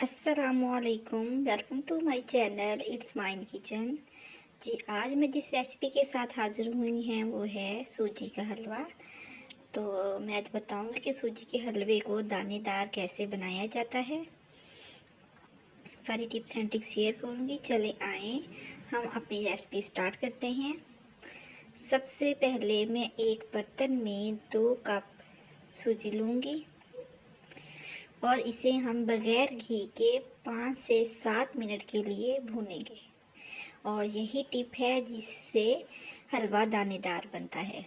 अस्सलामुअलैकुम, welcome to my channel it's mine kitchen. जी, आज मैं जिस रेसिपी के साथ हाज़िर हुई हैं वो है सूजी का हलवा। तो मैं आज बताऊंगी कि सूजी के हलवे को दानेदार कैसे बनाया जाता है। सारी टिप्स एंड ट्रिक्स शेयर करूंगी। चले आए हम अपनी रेसिपी स्टार्ट करते हैं। सबसे पहले मैं एक बर्तन में 2 कप सूजी लूँगी और इसे हम बग़ैर घी के 5 से 7 मिनट के लिए भूनेंगे। और यही टिप है जिससे हलवा दानेदार बनता है।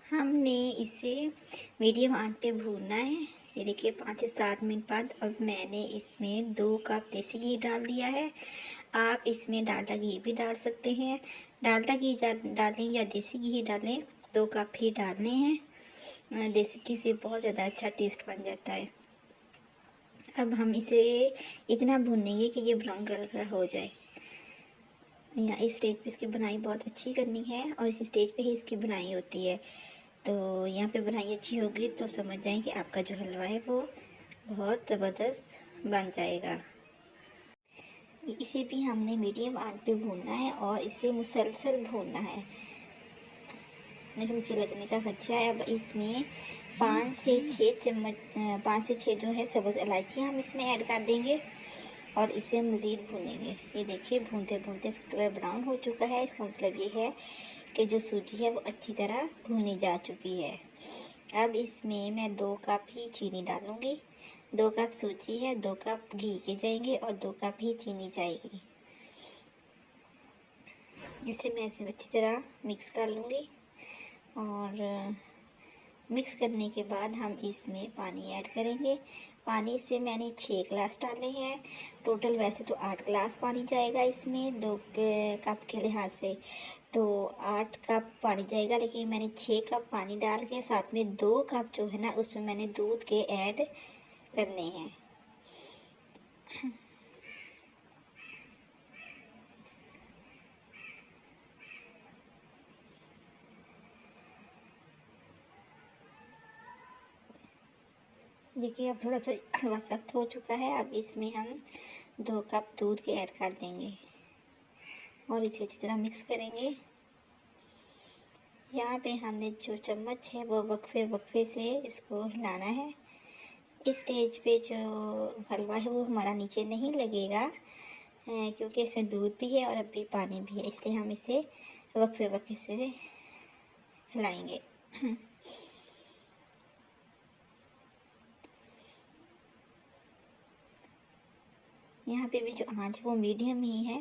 हमने इसे मीडियम आंच पे भूनना है। ये देखिए 5 से 7 मिनट बाद अब मैंने इसमें 2 कप देसी घी डाल दिया है। आप इसमें डालडा घी भी डाल सकते हैं। डालडा घी डालें या देसी घी डालें, 2 कप ही डालने हैं। देसी घी से बहुत ज़्यादा अच्छा टेस्ट बन जाता है। अब हम इसे इतना भूनेंगे कि ये ब्राउन कलर का हो जाए। यहाँ इस स्टेज पे इसकी बुनाई बहुत अच्छी करनी है और इस स्टेज पे ही इसकी बुनाई होती है। तो यहाँ पे बुनाई अच्छी होगी तो समझ जाएं कि आपका जो हलवा है वो बहुत ज़बरदस्त बन जाएगा। इसे भी हमने मीडियम आंच पे भूनना है और इसे मुसलसल भूनना है। मुझे लगने का अच्छा है। अब इसमें 5 से 6 चम्मच 5 से 6 जो है सब्ज़ इलायची हम इसमें ऐड कर देंगे और इसे मज़ीद भूनेंगे। ये देखिए भूनते भूनते इसका कलर ब्राउन हो चुका है। इसका मतलब ये है कि जो सूजी है वो अच्छी तरह भुनी जा चुकी है। अब इसमें मैं 2 कप ही चीनी डालूँगी। 2 कप सूजी है, 2 कप घी के जाएंगे और 2 कप ही चीनी जाएगी। इसे मैं इसे अच्छी तरह मिक्स कर लूँगी और मिक्स करने के बाद हम इसमें पानी ऐड करेंगे। पानी इसमें मैंने 6 गिलास डाले हैं। टोटल वैसे तो 8 गिलास पानी जाएगा इसमें 2 कप के लिहाज से, तो 8 कप पानी जाएगा। लेकिन मैंने 6 कप पानी डाल के साथ में 2 कप जो है ना उसमें मैंने दूध के ऐड करने हैं। देखिए अब थोड़ा सा हलवा सख्त हो चुका है। अब इसमें हम 2 कप दूध के ऐड कर देंगे और इसे अच्छी तरह मिक्स करेंगे। यहाँ पे हमने जो चम्मच है वो वक्फे वक्फे से इसको हिलाना है। इस स्टेज पे जो हलवा है वो हमारा नीचे नहीं लगेगा क्योंकि इसमें दूध भी है और अभी पानी भी है, इसलिए हम इसे वक्फे वक्फे से हिलाएंगे। यहाँ पे भी जो आंच है वो मीडियम ही है।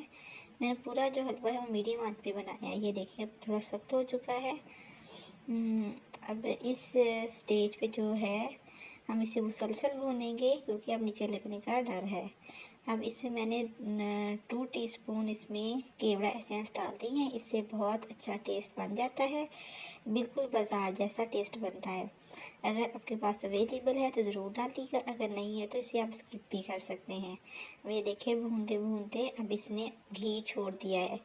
मैंने पूरा जो हलवा है वो मीडियम आंच पे बनाया है। ये देखिए अब थोड़ा सख्त हो चुका है। अब इस स्टेज पे जो है हम इसे मुसलसल भूनेंगे क्योंकि अब नीचे लगने का डर है। अब इसमें मैंने 2 टीस्पून इसमें केवड़ा एसेंस डाल दी है। इससे बहुत अच्छा टेस्ट बन जाता है, बिल्कुल बाज़ार जैसा टेस्ट बनता है। अगर आपके पास अवेलेबल है तो ज़रूर डालिएगा, अगर नहीं है तो इसे आप स्किप भी कर सकते हैं। अब ये देखिए भूनते भूनते अब इसने घी छोड़ दिया है।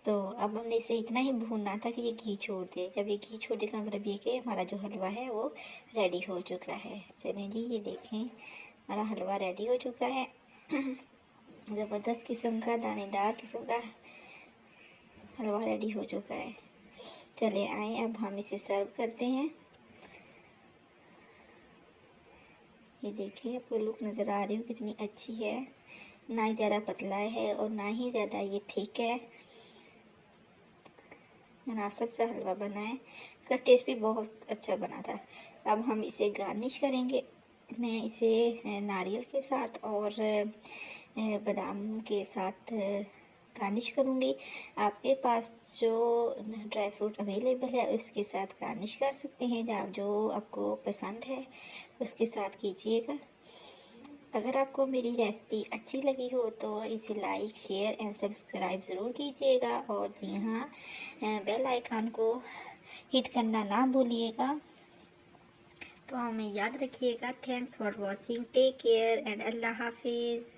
तो अब हमने इसे इतना ही भूनना था कि ये घी छोड़ दे। जब ये घी छोड़ देगा मतलब ये कि हमारा जो हलवा है वो रेडी हो चुका है। चलें जी, ये देखें हमारा हलवा रेडी हो चुका है। ज़बरदस्त किस्म का दानेदार किस्म का हलवा रेडी हो चुका है। चले आए अब हम इसे सर्व करते हैं। ये देखिए आपको लुक नज़र आ रही हो कितनी अच्छी है। ना ही ज़्यादा पतला है और ना ही ज़्यादा ये थिक है। मुनासिब सा हलवा बना है। इसका टेस्ट भी बहुत अच्छा बना था। अब हम इसे गार्निश करेंगे। मैं इसे नारियल के साथ और बादाम के साथ गार्निश करूँगी। आपके पास जो ड्राई फ्रूट अवेलेबल है उसके साथ गार्निश कर सकते हैं, जो आपको पसंद है उसके साथ कीजिएगा। अगर आपको मेरी रेसिपी अच्छी लगी हो तो इसे लाइक शेयर एंड सब्सक्राइब ज़रूर कीजिएगा और जी हाँ बेल आइकन को हिट करना ना भूलिएगा। तो हमें याद रखिएगा। Thanks for watching, take care and Allah हाफिज़।